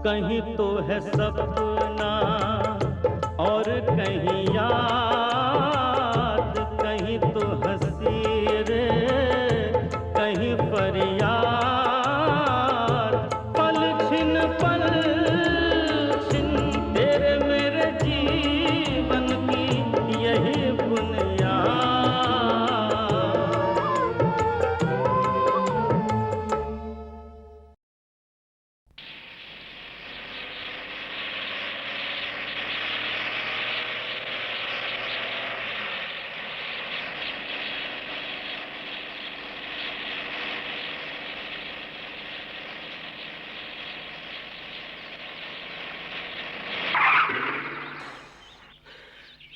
कहीं तो है सपना और कहीं याद, कहीं तो हंसी रे कहीं फरियाद। पल छिन तेरे मेरे जीवन की यही बुनियाद।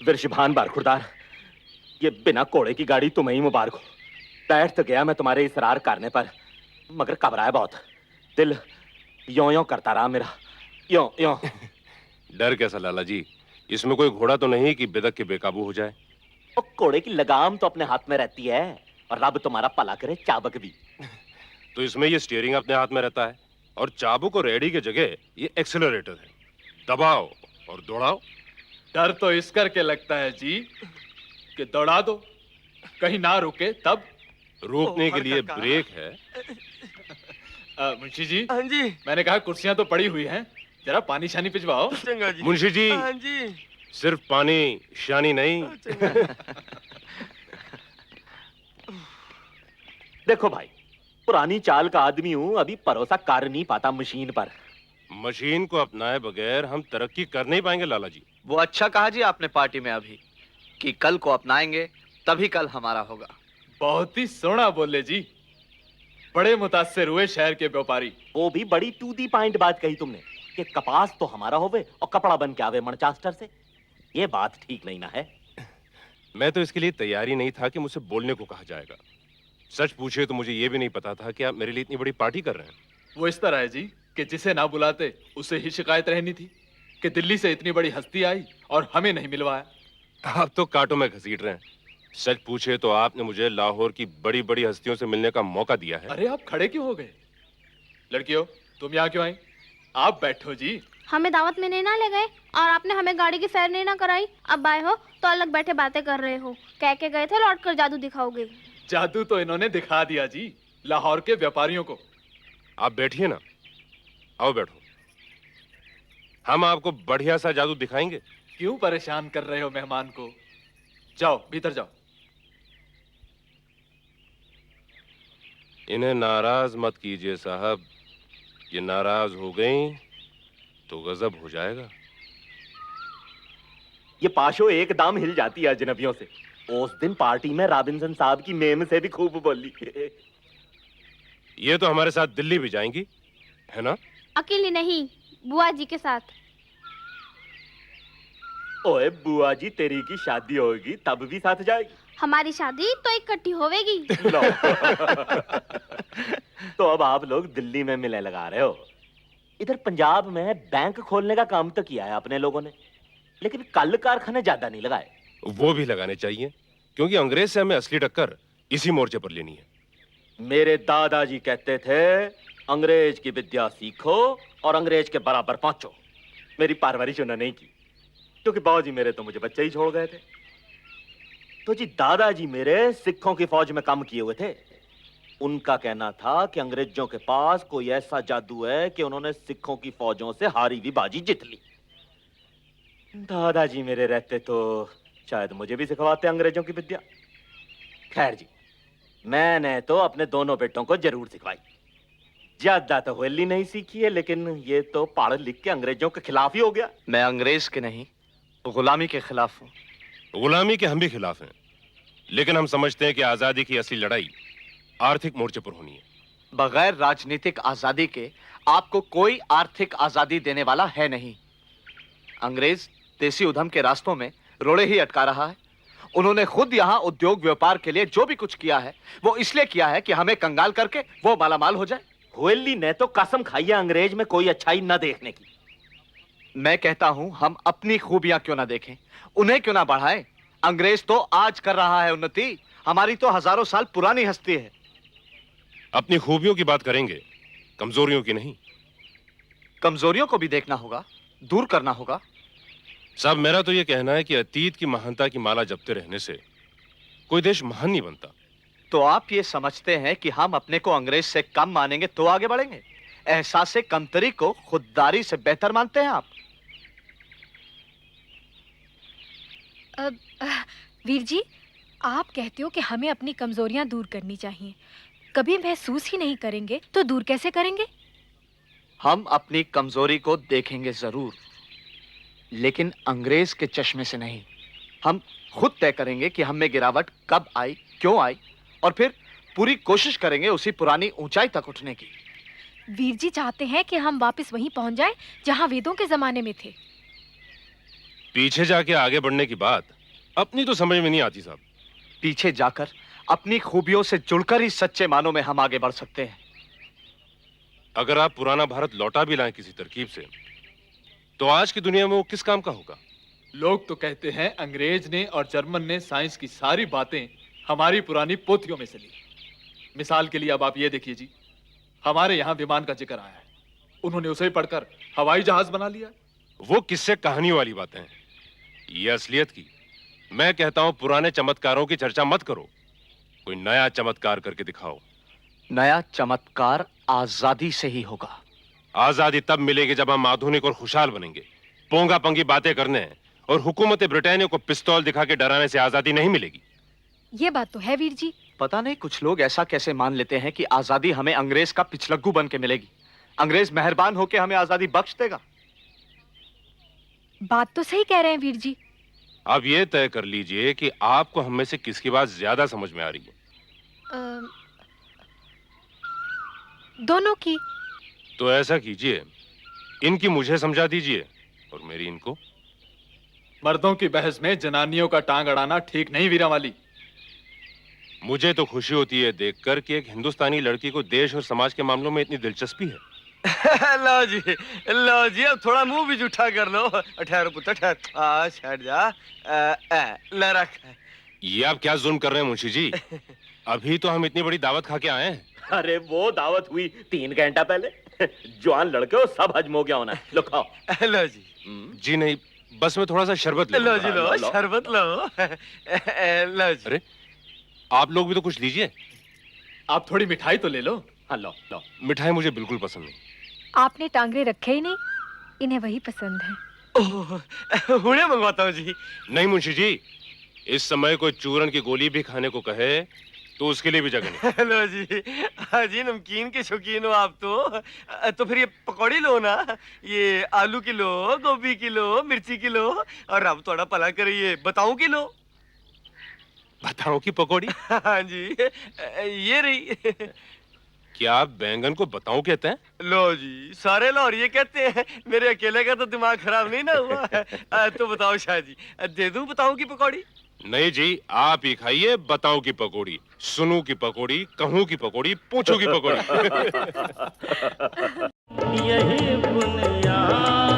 विरशिभान बारखुरदार, ये बिना कोड़े की गाड़ी तुम्हें ही मुबारक हो। बैठ तो गया मैं तुम्हारे इसरार करने पर, मगर घबराया बहुत। दिल यों यों करता रहा मेरा, यों यों। डर कैसा लाला जी? इसमें कोई घोड़ा तो नहीं कि बिदक के बेकाबू हो जाए। और घोड़े की लगाम तो अपने हाथ में रहती है, और रब तुम्हारा भला करे चाबक भी। तो इसमें ये स्टीयरिंग अपने हाथ में रहता है और चाबुक और रेडी की जगह ये एक्सेलरेटर है। दबाओ और दौड़ाओ। डर तो इस करके लगता है जी कि दौड़ा दो, कहीं ना रुके तब। रोकने के लिए ब्रेक है। मुंशी जी, हाँ जी, मैंने कहा कुर्सियां तो पड़ी हुई हैं, जरा पानी शानी पिछवाओ। चंगा जी। मुंशी जी, हाँ जी, सिर्फ पानी शानी नहीं। देखो भाई, पुरानी चाल का आदमी हूं, अभी भरोसा कर नहीं पाता मशीन पर। मशीन को अपनाए बगैर हम तरक्की कर नहीं पाएंगे लाला जी। वो अच्छा कहा जी आपने पार्टी में अभी कि कल को अपनाएंगे तभी कल हमारा होगा। बहुत ही सोना बोले जी, बड़े मुतासिर हुए शहर के व्यापारी। वो भी बड़ी टू दी पॉइंट बात कही तुमने कि कपास तो हमारा होवे और कपड़ा बन के आवे मैनचेस्टर से। ये बात ठीक नहीं ना है। मैं तो इसके लिए तैयारी नहीं था कि मुझसे बोलने को कहा जाएगा। सच पूछे तो मुझे ये भी नहीं पता था कि आप मेरे लिए इतनी बड़ी पार्टी कर रहे हैं। वो इस तरह है जी कि जिसे ना बुलाते उसे ही शिकायत रहनी थी कि दिल्ली से इतनी बड़ी हस्ती आई और हमें नहीं मिलवाया। आप तो कांटों में घसीट रहे हैं। सच पूछे तो आपने मुझे लाहौर की बड़ी बड़ी हस्तियों से मिलने का मौका दिया है। अरे आप खड़े क्यों हो गए? लड़कियों, तुम यहाँ क्यों आई? आप बैठो जी। हमें दावत में नहीं ना ले गए और आपने हमें गाड़ी की सैर नहीं ना कराई। अब आए हो तो अलग बैठे बातें कर रहे हो। कह के गए थे लौट कर जादू दिखाओगे। जादू तो इन्होंने दिखा दिया जी, लाहौर के व्यापारियों को। आप बैठिए ना, आओ बैठो। हम आपको बढ़िया सा जादू दिखाएंगे। क्यों परेशान कर रहे हो मेहमान को? जाओ भीतर जाओ। इन्हें नाराज मत कीजिए साहब, ये नाराज हो गई तो गजब हो जाएगा। ये पाशो एकदम हिल जाती है अजनबियों से। उस दिन पार्टी में रॉबिन्सन साहब की मेम से भी खूब बोली। ये तो हमारे साथ दिल्ली भी जाएंगी, है ना? अकेली नहीं, बुआ जी के साथ। ओए बुआ जी, तेरी की शादी होगी तब भी साथ जाएगी? हमारी शादी तो इकट्ठी होवेगी। लो। तो अब आप लोग दिल्ली में मिले लगा रहे हो। इधर पंजाब में बैंक खोलने का काम तो किया है अपने लोगों ने, लेकिन कल कारखाने ज्यादा नहीं लगाए। वो भी लगाने चाहिए, क्योंकि अंग्रेज से हमें असली टक्कर इसी मोर्चे पर लेनी है। मेरे दादाजी कहते थे, अंग्रेज की विद्या सीखो और अंग्रेज के बराबर पहुंचो। मेरी परवरिश उन्होंने नहीं की, क्योंकि बाबूजी मेरे तो मुझे बच्चे ही छोड़ गए थे। तो जी दादाजी मेरे सिखों की फौज में काम किए हुए थे। उनका कहना था कि अंग्रेजों के पास कोई ऐसा जादू है कि उन्होंने सिखों की फौजों से हारी हुई बाजी जीत ली। दादाजी मेरे रहते तो शायद मुझे भी सिखवाते अंग्रेजों की विद्या। खैर जी, मैंने तो अपने दोनों बेटों को जरूर सिखवाई। ज्यादा तो हवेली नहीं सीखी है, लेकिन ये तो पढ़ लिख के अंग्रेजों के खिलाफ ही हो गया। मैं अंग्रेज के नहीं, गुलामी के खिलाफ हूँ। गुलामी के हम भी खिलाफ हैं, लेकिन हम समझते हैं कि आजादी की असली लड़ाई आर्थिक मोर्चे पर होनी है। बगैर राजनीतिक आजादी के आपको कोई आर्थिक आजादी देने वाला है नहीं। अंग्रेज देसी उधम के रास्तों में रोड़े ही अटका रहा है। उन्होंने खुद यहाँ उद्योग व्यापार के लिए जो भी कुछ किया है वो इसलिए किया है कि हमें कंगाल करके वो मालामाल हो जाए। हुएली ने तो कसम खाई है अंग्रेज में कोई अच्छाई न देखने की। मैं कहता हूं हम अपनी खूबियां क्यों ना देखें, उन्हें क्यों ना बढ़ाएं। अंग्रेज तो आज कर रहा है उन्नति, हमारी तो हजारों साल पुरानी हस्ती है। अपनी खूबियों की बात करेंगे, कमजोरियों की नहीं। कमजोरियों को भी देखना होगा, दूर करना होगा। साहब, मेरा तो ये कहना है कि अतीत की महानता की माला जपते रहने से कोई देश महान नहीं बनता। तो आप ये समझते हैं कि हम अपने को अंग्रेज से कम मानेंगे तो आगे बढ़ेंगे? एहसास कमतरी को खुददारी से बेहतर मानते हैं आप? वीर जी, आप कहते हो कि हमें अपनी कमजोरियां दूर करनी चाहिए। कभी महसूस ही नहीं करेंगे तो दूर कैसे करेंगे? हम अपनी कमजोरी को देखेंगे जरूर, लेकिन अंग्रेज के चश्मे से नहीं। हम खुद तय करेंगे कि हम में गिरावट कब आई, क्यों आई, और फिर पूरी कोशिश करेंगे उसी पुरानी ऊंचाई तक उठने की। वीर जी चाहते हैं कि हम वापस वहीं पहुंच जाएं जहां वेदों के जमाने में थे। पीछे जाके आगे बढ़ने की बात अपनी तो समझ में नहीं आती साहब। पीछे जाकर अपनी खूबियों से जुड़कर ही सच्चे मानों में हम आगे बढ़ सकते हैं। अगर आप पुराना भारत लौटा भी लाएं किसी तरकीब से, तो आज की दुनिया में वो किस काम का होगा? लोग तो कहते हैं अंग्रेज ने और जर्मन ने साइंस की सारी बातें हमारी पुरानी पोथियों में से ली। मिसाल के लिए अब आप ये देखिए जी, हमारे यहाँ विमान का जिक्र आया है, उन्होंने उसे पढ़कर हवाई जहाज बना लिया। वो किससे कहानी वाली बातें हैं, ये असलियत की। मैं कहता हूं पुराने चमत्कारों की चर्चा मत करो, कोई नया चमत्कार करके दिखाओ। नया चमत्कार आजादी से ही होगा। आजादी तब मिलेगी जब हम आधुनिक और खुशहाल बनेंगे। पोंगा पंगी बातें करने और हुकूमत ब्रिटेनिया को पिस्तौल दिखा के डराने से आजादी नहीं मिलेगी। ये बात तो है वीर जी। पता नहीं कुछ लोग ऐसा कैसे मान लेते हैं कि आजादी हमें अंग्रेज का पिछलग्गू बन के मिलेगी। अंग्रेज मेहरबान होकर हमें आजादी बख्श देगा। बात तो सही कह रहे हैं वीर जी। अब ये तय कर लीजिए कि आपको हम में से किसकी बात ज्यादा समझ में आ रही है। दोनों की। तो ऐसा कीजिए, इनकी मुझे समझा दीजिए और मेरी इनको। मर्दों की बहस में जनानियों का टांग अड़ाना ठीक नहीं वीरा वाली। मुझे तो खुशी होती है देखकर कि एक हिंदुस्तानी लड़की को देश और समाज के मामलों में इतनी दिलचस्पी है। लो जी, अब थोड़ा मुंह भी जूठा कर लो। ठहरो पुत्र, ठहर। हट जा। ले रख। ये आप क्या जुल्म कर रहे हैं मुंशी जी? अभी तो हम इतनी बड़ी दावत खा के आए हैं। अरे वो दावत हुई 3 घंटा पहले। जवान लड़के हो, सब हजम हो गया होना। लो खाओ। लो जी। जी नहीं, बस मैं थोड़ा सा शरबत ले लो जी, लूंगा। लो शरबत लो। लो जी। अरे आप लोग भी तो कुछ लीजिए। आप थोड़ी मिठाई तो ले लो। हाँ लो लो। मिठाई मुझे बिल्कुल पसंद नहीं। आपने टांगरे रखे ही नहीं, इन्हें वही पसंद है। हुणे मंगवाता हूँ जी। नहीं मुंशी जी, इस समय कोई चूरन की गोली भी खाने को कहे तो उसके लिए भी जगह नहीं। लो जी। हाँ जी, नमकीन के शौकीन हो आप तो फिर ये पकौड़ी लो ना। ये आलू की लो, गोभी की लो, मिर्ची की लो, और अब थोड़ा भला करिए बताऊं की लो। बताओ कि पकौड़ी? हाँ जी, ये रही। क्या आप बैंगन को बताऊं कहते हैं? लो जी, सारे लाहौर ये कहते हैं। मेरे अकेले का तो दिमाग खराब नहीं ना हुआ। तो बताओ शाह जी, दे दूं बताऊं की पकौड़ी? नहीं जी, आप ही खाइए बताओ की पकौड़ी। सुनू की पकौड़ी, कहूं की पकौड़ी, पूछू की पकौड़ी। यही बुनियाद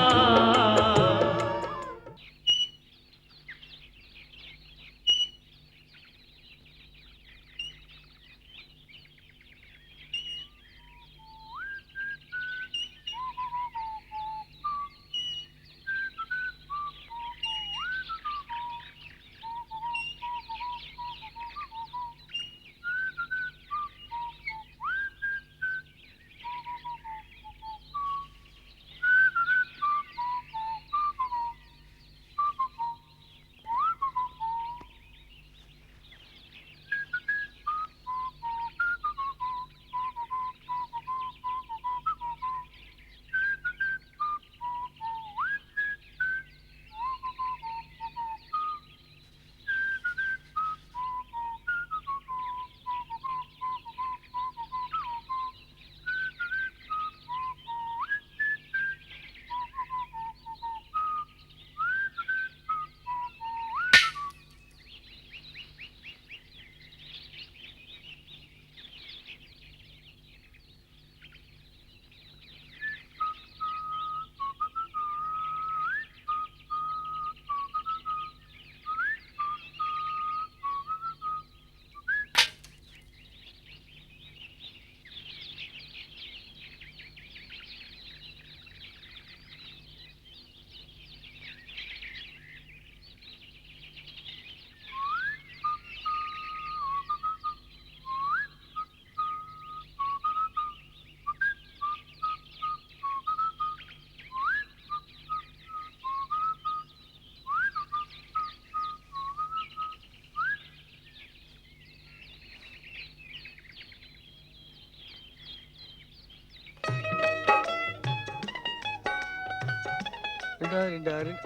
डार्लिंग डार्लिंग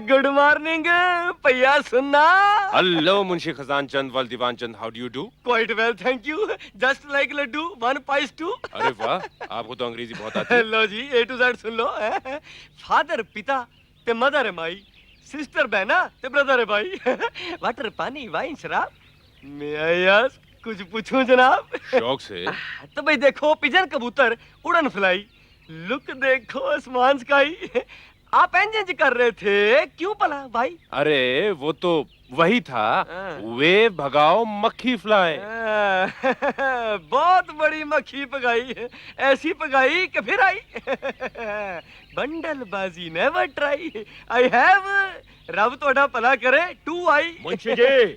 गुड मॉर्निंग भैया सुनना हेलो मुंशी खजान चंद वल Diwan Chand, how do you do? Quite well thank you just like laddoo 1 पाइस 2 अरे वाह, आपको तो अंग्रेजी बहुत आती है। लो जी A to Z सुन लो फादर पिता ते मदर है माई, सिस्टर बहना ते ब्रदर है भाई वाटर पानी वाइन शराब मैं यस कुछ पूछूं जनाब? शौक से। तो भाई देखो पिजन कबूतर उड़न फ्लाई, लुक देखो आसमान स्काई। आप एंजन कर रहे थे क्यों भला भाई? अरे वो तो वही था, वे भगाओ मक्खी फ्लाई। बहुत बड़ी मक्खी पगाई, ऐसी पगाई कि फिर आई। बंडल बाजी नेवर ट्राई, आई हैव रब तोड़ा भला करे 2 आई। मुंशी जी,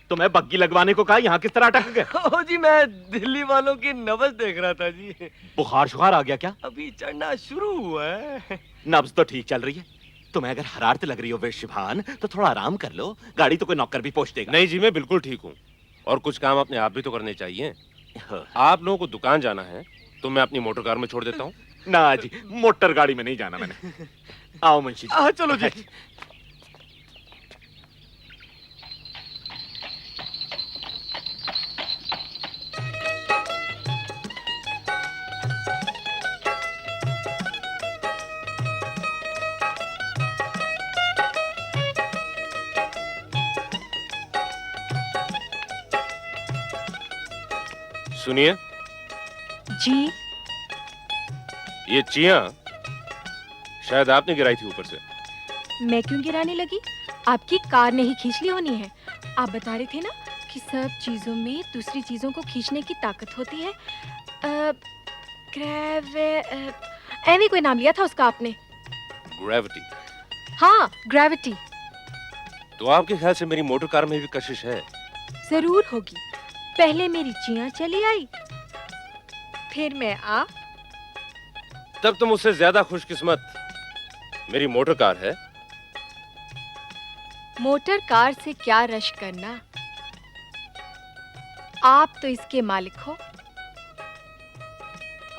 तुम्हें बग्गी लगवाने को कहा, यहाँ किस तरह अटक गए? ओ जी मैं दिल्ली वालों की नब्ज देख रहा था जी। बुखार शुखार आ गया क्या? अभी चढ़ना शुरू हुआ है। नब्ज तो ठीक चल रही है। तुम्हें अगर हरारत लग रही हो वेशिभान तो थोड़ा आराम कर लो, गाड़ी तो कोई नौकर भी पहुंच देगा। नहीं जी, मैं बिल्कुल ठीक हूँ, और कुछ काम अपने आप भी तो करने चाहिए। आप लोगों को दुकान जाना है तो मैं अपनी मोटर कार में छोड़ देता हूँ। ना जी, मोटर गाड़ी में नहीं जाना मैंने। आओ मुंशी जी। चलो जी। सुनिए, जी। ये चियां शायद आपने गिराई थी ऊपर से। मैं क्यों गिराने लगी? आपकी कार ने ही खींच ली होनी है। आप बता रहे थे ना कि सब चीजों में दूसरी चीजों को खींचने की ताकत होती है। एवी कोई नाम लिया था उसका आपने? ग्रेविटी। हाँ, ग्रेविटी। तो आपके ख्याल से मेरी मोटर कार में भी कशिश है? जरूर होगी। पहले मेरी चियां चली आई, फिर मैं आप। तब तो मुझसे ज्यादा खुशकिस्मत मेरी मोटर कार है। मोटर कार से क्या रश करना, आप तो इसके मालिक हो।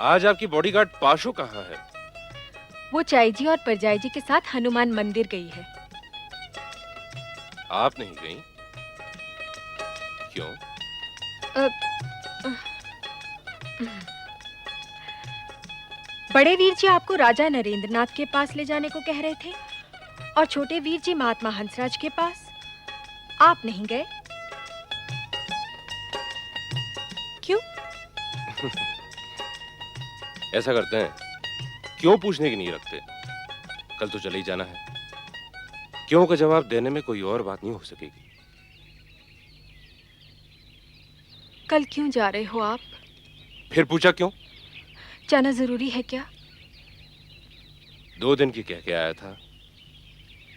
आज आपकी बॉडीगार्ड पाशो कहाँ है? वो चाई जी और परजाई जी के साथ हनुमान मंदिर गई है। आप नहीं गई? क्यों? बड़े वीर जी आपको राजा नरेंद्रनाथ के पास ले जाने को कह रहे थे और छोटे वीर जी महात्मा हंसराज के पास। आप नहीं गए क्यों? ऐसा करते हैं, क्यों पूछने की नहीं रखते। कल तो चले ही जाना है, क्यों का जवाब देने में कोई और बात नहीं हो सकेगी। कल क्यों जा रहे हो आप? फिर पूछा क्यों? जाना जरूरी है क्या? 2 दिन की कह के आया था,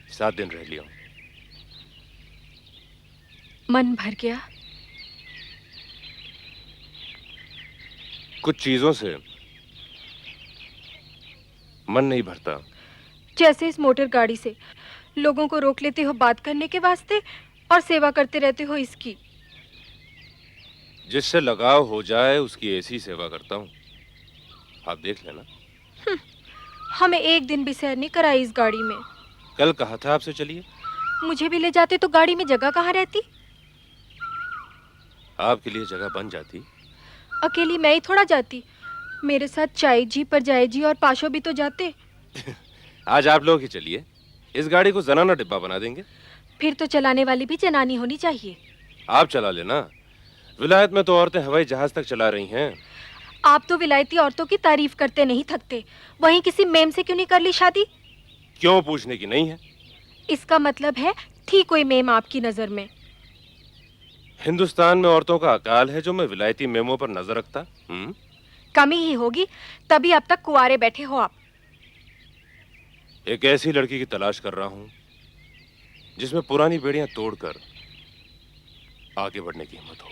7 दिन रह लिया। मन भर गया। कुछ चीजों से मन नहीं भरता। जैसे इस मोटर गाड़ी से लोगों को रोक लेते हो बात करने के वास्ते और सेवा करते रहते हो इसकी। जिससे लगाव हो जाए उसकी ऐसी सेवा करता हूँ, आप देख लेना। हमें एक दिन भी सैर नहीं कराई इस गाड़ी में। कल कहा था आपसे चलिए। मुझे भी ले जाते तो गाड़ी में जगह कहाँ रहती? आपके लिए जगह बन जाती। अकेली मैं ही थोड़ा जाती, मेरे साथ चाई जी, परजाई जी और पाशो भी तो जाते। आज आप लोग ही चलिए, इस गाड़ी को जनाना डिब्बा बना देंगे। फिर तो चलाने वाली भी जनानी होनी चाहिए। आप चला लेना, विलायत में तो औरतें हवाई जहाज तक चला रही हैं। आप तो विलायती औरतों की तारीफ करते नहीं थकते, वहीं किसी मेम से क्यों नहीं कर ली शादी? क्यों पूछने की नहीं है? इसका मतलब है थी कोई मेम आपकी नजर में? हिंदुस्तान में औरतों का अकाल है जो मैं विलायती मेमों पर नजर रखता। कमी ही होगी, तभी अब तक कुंवारे बैठे हो आप। एक ऐसी लड़की की तलाश कर रहा हूं जिसमें पुरानी बेड़ियां तोड़कर आगे बढ़ने की हिम्मत हो।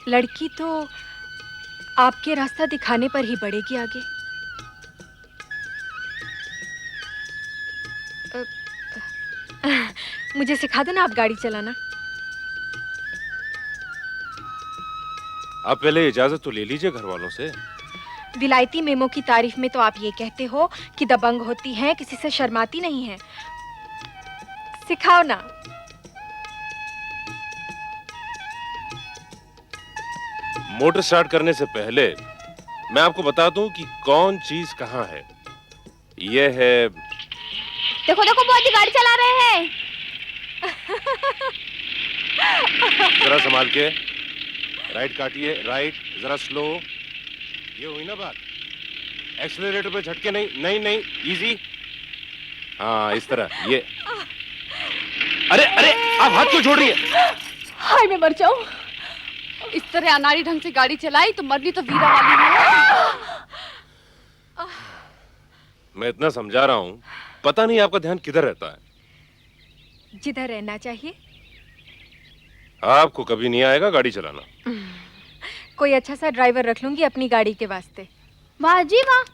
लड़की तो आपके रास्ता दिखाने पर ही बढ़ेगी आगे। मुझे सिखा दो ना आप गाड़ी चलाना। आप पहले इजाजत तो ले लीजिए घर वालों से। विलायती मेमो की तारीफ में तो आप ये कहते हो कि दबंग होती हैं, किसी से शर्माती नहीं हैं। सिखाओ ना। मोटर स्टार्ट करने से पहले मैं आपको बता दूं कि कौन चीज कहाँ है। यह है, देखो देखो बुआ जी गाड़ी चला रहे हैं। जरा संभाल के, राइट काटिए, राइट, जरा स्लो। ये हुई ना बात। एक्सीलरेटर पे झटके नहीं, नहीं नहीं, इजी। हाँ इस तरह, ये। अरे अरे, आप हाथ क्यों जोड़ रही हैं? हाय मैं मर जाऊं। इस तरह अनाड़ी ढंग से गाड़ी चलाई तो मरनी तो वीरा वाली है। मैं इतना समझा रहा हूँ, पता नहीं आपका ध्यान किधर रहता है। जिधर रहना चाहिए। आपको कभी नहीं आएगा गाड़ी चलाना। कोई अच्छा सा ड्राइवर रख लूंगी अपनी गाड़ी के वास्ते। वाह जी वाह,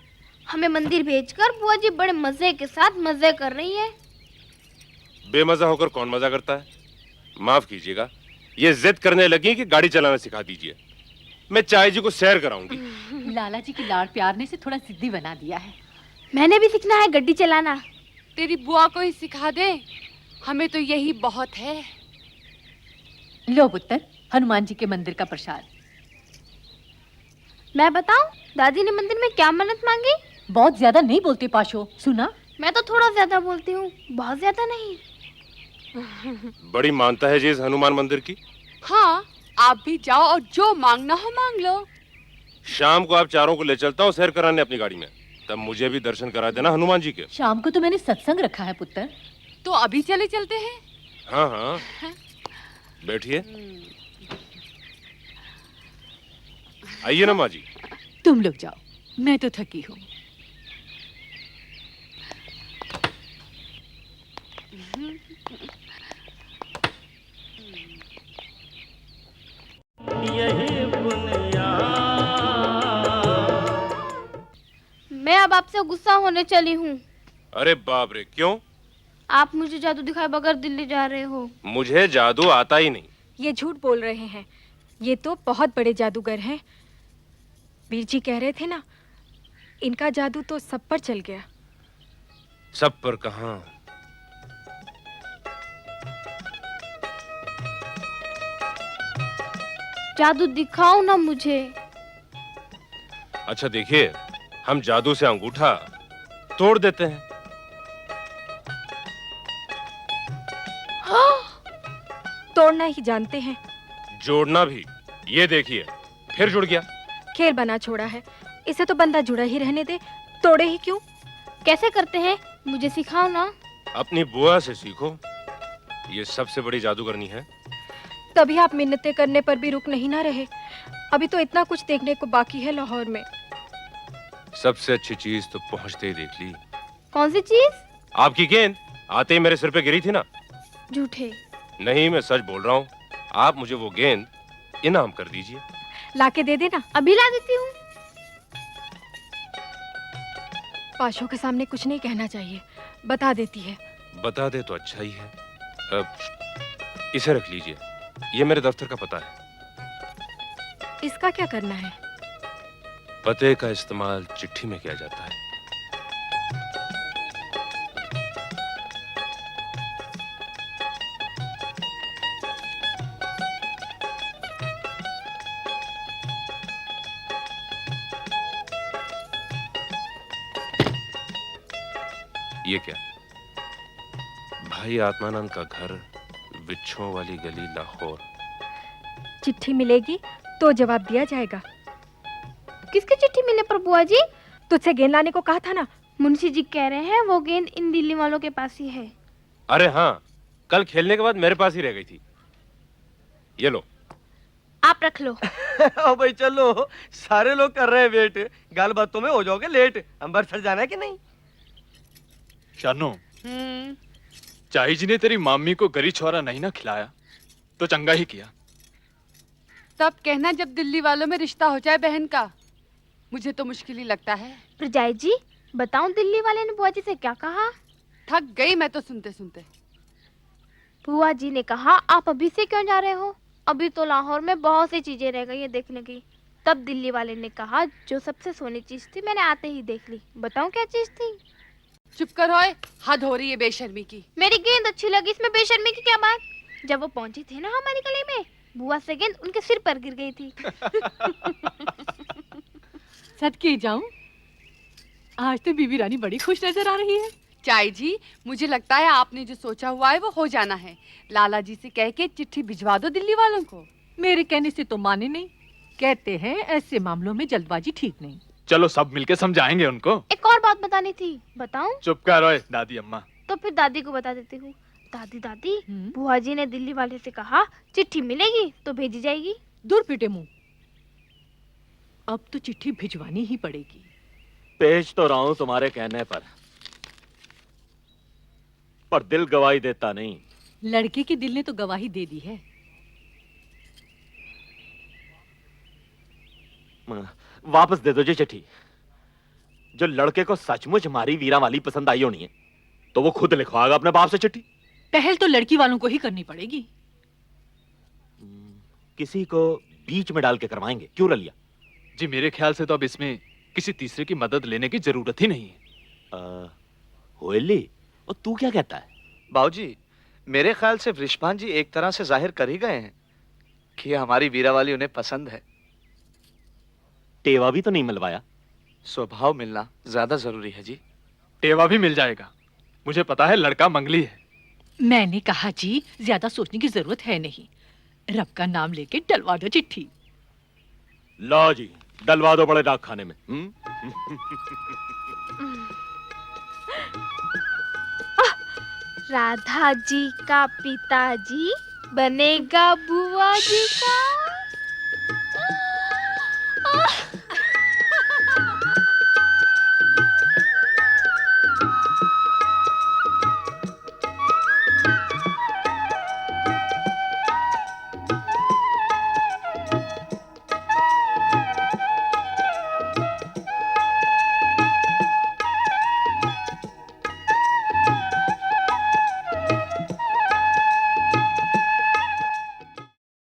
हमें मंदिर भेजकर बुआ जी बड़े मजे के साथ मजे कर रही है। बेमजा होकर कौन मजा करता है? माफ कीजिएगा, ये जिद करने लगी कि गाड़ी चलाना सिखा दीजिए। मैं चाय जी को सैर कराऊंगी। लाला जी की लाड़ प्यार ने से थोड़ा जिद्दी बना दिया है। मैंने भी सीखना है गड्डी चलाना। तेरी बुआ को ही सिखा दे, हमें तो यही बहुत है। लो पुत्र, हनुमान जी के मंदिर का प्रसाद। मैं बताऊं दादी ने मंदिर में क्या मन्नत मांगी? बहुत ज्यादा नहीं बोलते पाशो, सुना? मैं तो थोड़ा ज्यादा बोलती हूँ, बहुत ज्यादा नहीं। बड़ी मानता है जी इस हनुमान मंदिर की। हाँ, आप भी जाओ और जो मांगना हो मांग लो। शाम को आप चारों को ले चलता हूँ सैर कराने अपनी गाड़ी में, तब मुझे भी दर्शन करा देना हनुमान जी के। शाम को तो मैंने सत्संग रखा है पुत्र। तो अभी चले चलते हैं। हाँ हाँ, बैठिए। आइए ना माँ जी। तुम लोग जाओ, मैं तो थकी हूँ। यही बुनियाद। मैं अब आपसे गुस्सा होने चली हूँ। अरे बाप रे, क्यों? आप मुझे जादू दिखाए बगैर दिल्ली जा रहे हो। मुझे जादू आता ही नहीं। ये झूठ बोल रहे हैं, ये तो बहुत बड़े जादूगर हैं। वीर जी कह रहे थे ना, इनका जादू तो सब पर चल गया। सब पर कहाँ? जादू दिखाओ ना मुझे। अच्छा देखिए, हम जादू से अंगूठा तोड़ देते हैं। तोड़ना ही जानते हैं, जोड़ना भी। ये देखिए, फिर जुड़ गया। खेल बना छोड़ा है, इसे तो बंदा जुड़ा ही रहने दे, तोड़े ही क्यों? कैसे करते हैं मुझे सिखाओ ना। अपनी बुआ से सीखो, ये सबसे बड़ी जादूगरनी है। तभी आप मिन्नतें करने पर भी रुक नहीं ना रहे। अभी तो इतना कुछ देखने को बाकी है लाहौर में। सबसे अच्छी चीज तो पहुंचते ही देख ली। कौन सी चीज? आपकी गेंद आते ही मेरे सिर पे गिरी थी ना। झूठे। नहीं, मैं सच बोल रहा हूँ। आप मुझे वो गेंद इनाम कर दीजिए। लाके दे देना। अभी ला देती हूँ। पाशों के सामने कुछ नहीं कहना चाहिए, बता देती है। बता दे तो अच्छा ही है। अब इसे रख लीजिए, ये मेरे दफ्तर का पता है। इसका क्या करना है? पते का इस्तेमाल चिट्ठी में किया जाता है। ये क्या? भाई आत्मानंद का घर, विच्छों वाली गली, लाहौर। चिट्ठी मिलेगी तो जवाब दिया जाएगा। किसकी चिट्ठी मिलने पर बुआ जी? तुझसे गेंद लाने को कहा था ना। मुंशी जी कह रहे हैं वो गेंद इन दिल्ली वालों के पास ही है। अरे हाँ, कल खेलने के बाद मेरे पास ही रह गई थी। ये लो। आप रख लो। ओ भाई चलो, सारे लोग कर रहे हैं वेट, गाल बातों में हो जाओगे लेट। अमृतसर जाना है कि नहीं? शानू, चाही जी ने तेरी मामी को गरी छुआरा नहीं ना खिलाया? तो चंगा ही किया। तब कहना जब दिल्ली वालों में रिश्ता हो जाए बहन का। मुझे तो मुश्किल ही लगता है। प्रजाई जी बताऊं दिल्ली वाले ने बुआ जी से क्या कहा? थक गई मैं तो सुनते सुनते। बुआ जी ने कहा आप अभी से क्यों जा रहे हो, अभी तो लाहौर में बहुत सी चीजें रह गई है देखने की। तब दिल्ली वाले ने कहा जो सबसे सोनी चीज थी मैंने आते ही देख ली। बताऊं क्या चीज थी? चुप कर होए, हद हो रही है बेशर्मी की। मेरी गेंद अच्छी लगी, इसमें बेशर्मी की क्या बात? जब वो पहुंची थी ना हमारी गली में, बुआ से गेंद उनके सिर पर गिर गई थी। सदके जाऊं, आज तो बीबी रानी बड़ी खुश नजर आ रही है। चाई जी मुझे लगता है आपने जो सोचा हुआ है वो हो जाना है। लाला जी से कह के चिट्ठी भिजवा दो दिल्ली वालों को। मेरे कहने से तो माने नहीं, कहते हैं ऐसे मामलों में जल्दबाजी ठीक नहीं। चलो सब मिलके समझाएंगे उनको। एक और बात बतानी थी, बताऊं? चुप कर ओए दादी अम्मा। तो फिर दादी को बता देती हूँ। दादी दादी हम्म? बुआ जी ने दिल्ली वाले से कहा चिट्ठी मिलेगी तो भेजी जाएगी। दूर पीटे मुंह, अब तो चिट्ठी भिजवानी ही पड़ेगी। भेज तो रहा हूं तुम्हारे कहने पर दिल गवाही देता नहीं। लड़के के दिल ने तो गवाही दे दी है। वापस दे दो जी चिट्ठी। जो लड़के को सचमुच हमारी वीरा वाली पसंद आई होनी है तो वो खुद लिखवाएगा अपने बाप से चिट्ठी। पहल तो लड़की वालों को ही करनी पड़ेगी। किसी को बीच में डाल के करवाएंगे, क्यों रलिया? जी मेरे ख्याल से तो अब इसमें किसी तीसरे की मदद लेने की जरूरत ही नहीं है। होली, और तू क्या कहता है? बाबूजी मेरे ख्याल से वृषभान जी एक तरह से जाहिर कर ही गए हैं कि हमारी वीरा वाली उन्हें पसंद है। टेवा भी तो नहीं मिलवाया। स्वभाव मिलना ज्यादा जरूरी है जी। टेवा भी मिल जाएगा, मुझे पता है लड़का मंगली है। मैंने कहा जी ज्यादा सोचने की जरूरत है नहीं, रब का नाम लेके डलवा दो चिट्ठी। लो जी डलवा दो बड़े डाक खाने में। राधा जी का पिताजी बनेगा बुआ जी का